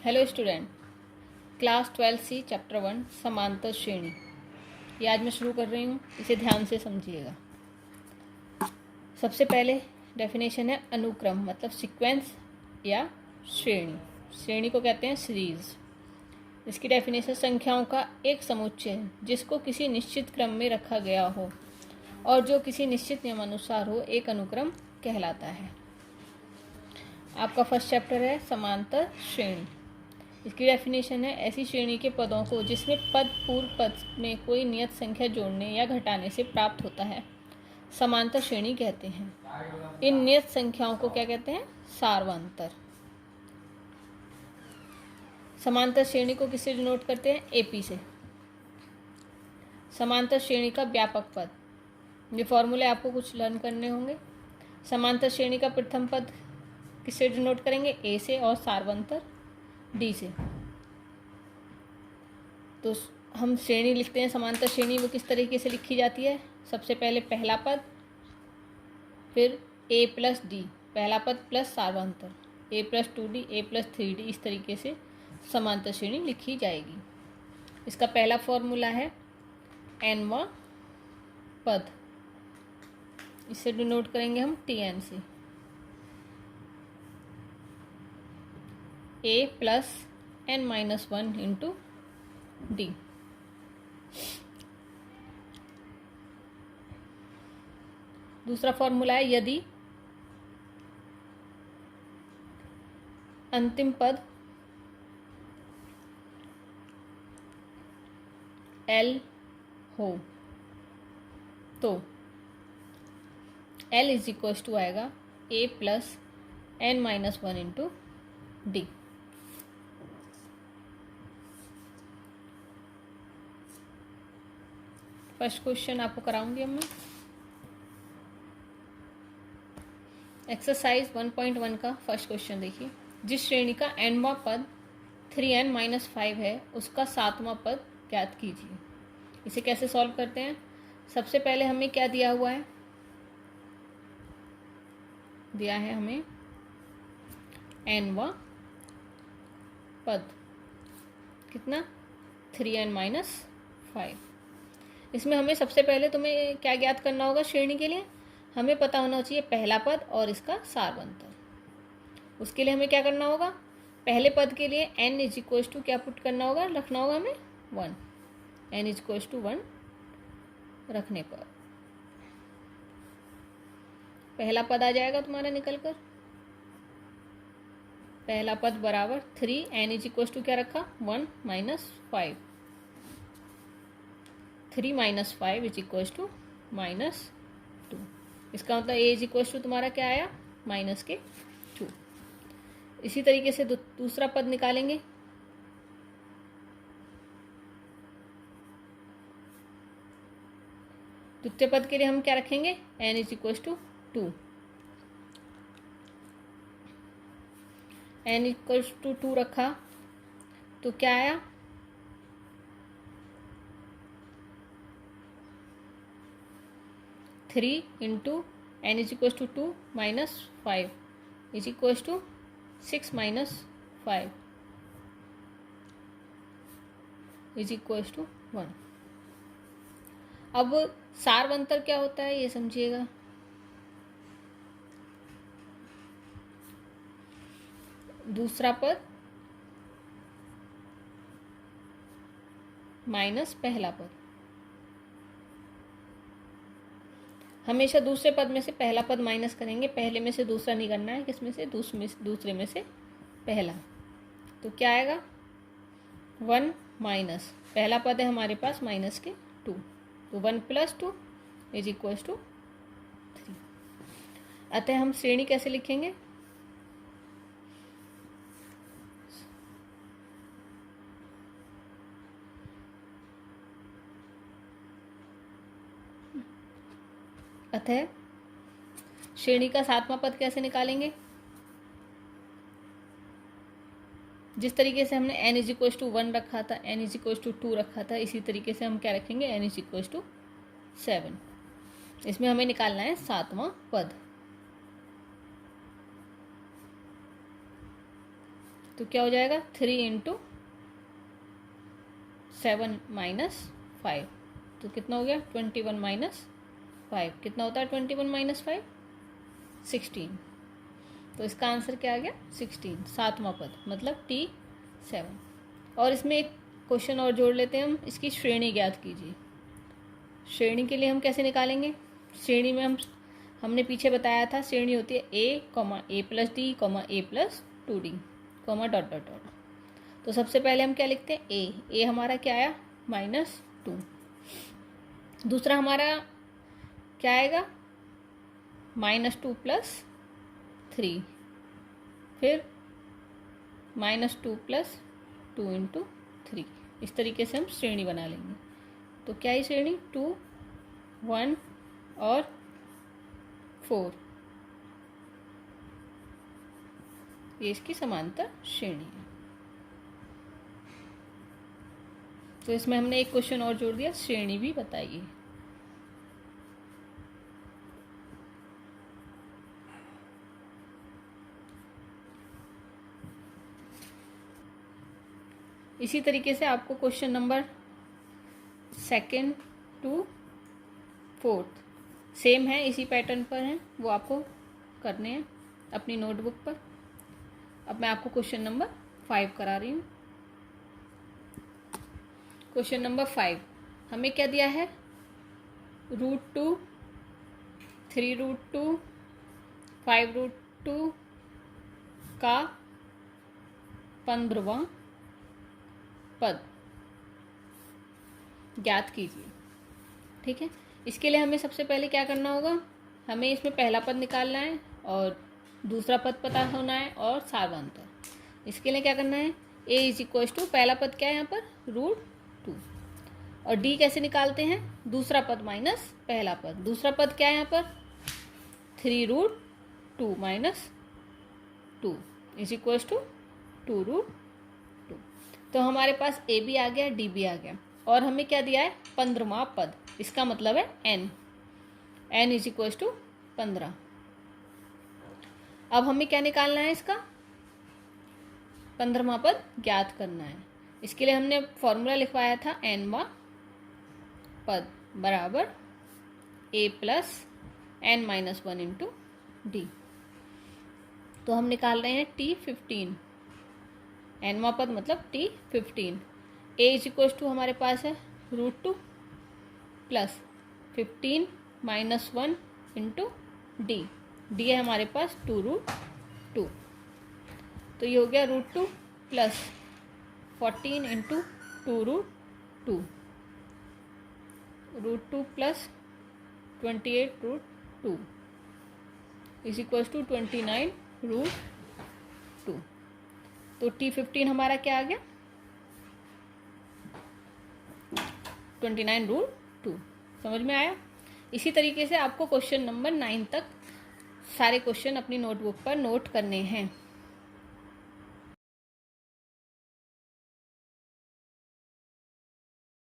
Hello student, class 12 सी chapter 1 समांतर श्रेणी। ये आज मैं शुरू कर रही हूँ, इसे ध्यान से समझिएगा। सबसे पहले डेफिनेशन है अनुक्रम, मतलब सीक्वेंस या श्रेणी। श्रेणी को कहते हैं सीरीज। इसकी डेफिनेशन संख्याओं का एक समुच्चय है जिसको किसी निश्चित क्रम में रखा गया हो और जो किसी निश्चित नियमानुसार हो, एक अनुक्रम कहलाता है। आपका फर्स्ट चैप्टर है समांतर श्रेणी। इसकी डेफिनेशन है ऐसी श्रेणी के पदों को जिसमें पद पूर्व पद में कोई नियत संख्या जोड़ने या घटाने से प्राप्त होता है, समांतर श्रेणी कहते हैं। इन नियत संख्याओं को क्या कहते हैं? सार्वंतर। समांतर श्रेणी को किससे डिनोट करते हैं? एपी से। समांतर श्रेणी का व्यापक पद, ये फॉर्मूले आपको कुछ लर्न करने होंगे। समांतर श्रेणी का प्रथम पद किससे डिनोट करेंगे? ए से, और सार्वंतर डी से। तो हम श्रेणी लिखते हैं समांतर श्रेणी, वो किस तरीके से लिखी जाती है? सबसे पहले पहला पद, फिर ए प्लस डी, पहला पद प्लस सार्वंतर, ए प्लस 2d, ए प्लस 3d, इस तरीके से समांतर श्रेणी लिखी जाएगी। इसका पहला फॉर्मूला है nवां पद, इसे डिनोट करेंगे हम tn से। a plus n-1 into D. दूसरा फॉर्मूला है यदि अंतिम पद L हो तो L इज इक्वल टू आएगा a plus n-1 into D. First question आपको कराऊंगी अब मैं। एक्सरसाइज 1.1 का फर्स्ट क्वेश्चन देखिए। जिस श्रेणी का nवां पद 3n-5 है, उसका 7वां पद ज्ञात कीजिए। इसे कैसे सॉल्व करते हैं? सबसे पहले हमें क्या दिया हुआ है? दिया है हमें nवां पद, कितना? 3n-5। इसमें हमें सबसे पहले तुम्हें क्या ज्ञात करना होगा? श्रेणी के लिए हमें पता होना चाहिए पहला पद और इसका सार्वंतर। उसके लिए हमें क्या करना होगा? पहले पद के लिए n इज इक्वल टू क्या पुट करना होगा? रखना होगा हमें 1। n इज इक्वल टू 1 रखने पर पहला पद आ जाएगा तुम्हारा निकल कर। पहला पद बराबर 3, n इज इक्वल टू क्या रखा? 1 minus 5। 3 minus 5 is equal to -2। इसका मतलब a इज इक्वल टू तुम्हारा क्या आया? -2। इसी तरीके से दूसरा पद निकालेंगे। द्वितीय पद के लिए हम क्या रखेंगे? n is equal to 2। n equal to 2 रखा तो क्या आया? Three into n is equal to 2 minus 5 is equal to 6 minus 5 is equal to 1। अब सार्वंतर क्या होता है ये समझिएगा। दूसरा पद माइनस पहला पद। हमेशा दूसरे पद में से पहला पद माइनस करेंगे, पहले में से दूसरा नहीं करना है। किसमें से? दूसरे में से पहला। तो क्या आएगा? 1 माइनस पहला पद है हमारे पास माइनस के 2, तो 1 प्लस 2 इज इक्वल टू 3। अतः हम श्रेणी कैसे लिखेंगे? अतः श्रेणी का 7वां पद कैसे निकालेंगे? जिस तरीके से हमने n इज इक्वल टू 1 रखा था, n इज इक्वल टू 2 रखा था, इसी तरीके से हम क्या रखेंगे? n is equal to 7। इसमें हमें निकालना है 7वां पद। तो क्या हो जाएगा 3 इंटू 7 माइनस 5, तो कितना हो गया 21 माइनस 5, कितना होता है 21 माइनस 5 16। तो इसका आंसर क्या आ गया 16, सातवां पद मतलब T7। और इसमें एक क्वेश्चन और जोड़ लेते हैं हम, इसकी श्रेणी ज्ञात कीजिए। श्रेणी के लिए हम कैसे निकालेंगे, श्रेणी में हमने पीछे बताया था श्रेणी होती है A plus D A plus 2D dot dot dot. तो सबसे पहले हम क्या लिखते हैं A हमारा क्या आया -2, दूसरा हमारा क्या आएगा -2 प्लस 3, फिर -2 प्लस 2 इंटू 3। इस तरीके से हम श्रेणी बना लेंगे। तो क्या है श्रेणी 2, 1 और 4, ये इसकी समांतर श्रेणी है। तो इसमें हमने एक क्वेश्चन और जोड़ दिया, श्रेणी भी बताइए। इसी तरीके से आपको क्वेश्चन नंबर 2 to 4 सेम है, इसी पैटर्न पर हैं, वो आपको करने हैं अपनी नोटबुक पर। अब मैं आपको क्वेश्चन नंबर 5 करा रही हूँ। क्वेश्चन नंबर 5 हमें क्या दिया है, √2, 3√2, 5√2 का 15वां पद ज्ञात कीजिए। ठीक है, इसके लिए हमें सबसे पहले क्या करना होगा, हमें इसमें पहला पद निकालना है और दूसरा पद पता होना है और सार्वधातुक। इसके लिए क्या करना है, a = पहला पद क्या है यहाँ पर √2, और d कैसे निकालते हैं, दूसरा पद माइनस पहला पद। दूसरा पद क्या है यहाँ पर 3√2 माइनस 2 = 2√2। तो हमारे पास a भी आ गया, d भी आ गया, और हमें क्या दिया है 15वां पद, इसका मतलब है n = 15। अब हमें क्या निकालना है, इसका 15वां पद ज्ञात करना है। इसके लिए हमने फॉर्मूला लिखवाया था nवां पद बराबर a plus n-1 into D. तो हम निकाल रहे हैं T15, nवां पद मतलब T15। a = हमारे पास है √2 प्लस 15 माइनस 1 इंटू डी है हमारे पास 2√2। तो ये हो गया √2 प्लस 14 इंटू 2√2, √2 प्लस 28√2 = 29√2। तो T15 हमारा क्या आ गया 29√2। समझ में आया। इसी तरीके से आपको क्वेश्चन नंबर 9 तक सारे क्वेश्चन अपनी नोटबुक पर नोट करने हैं।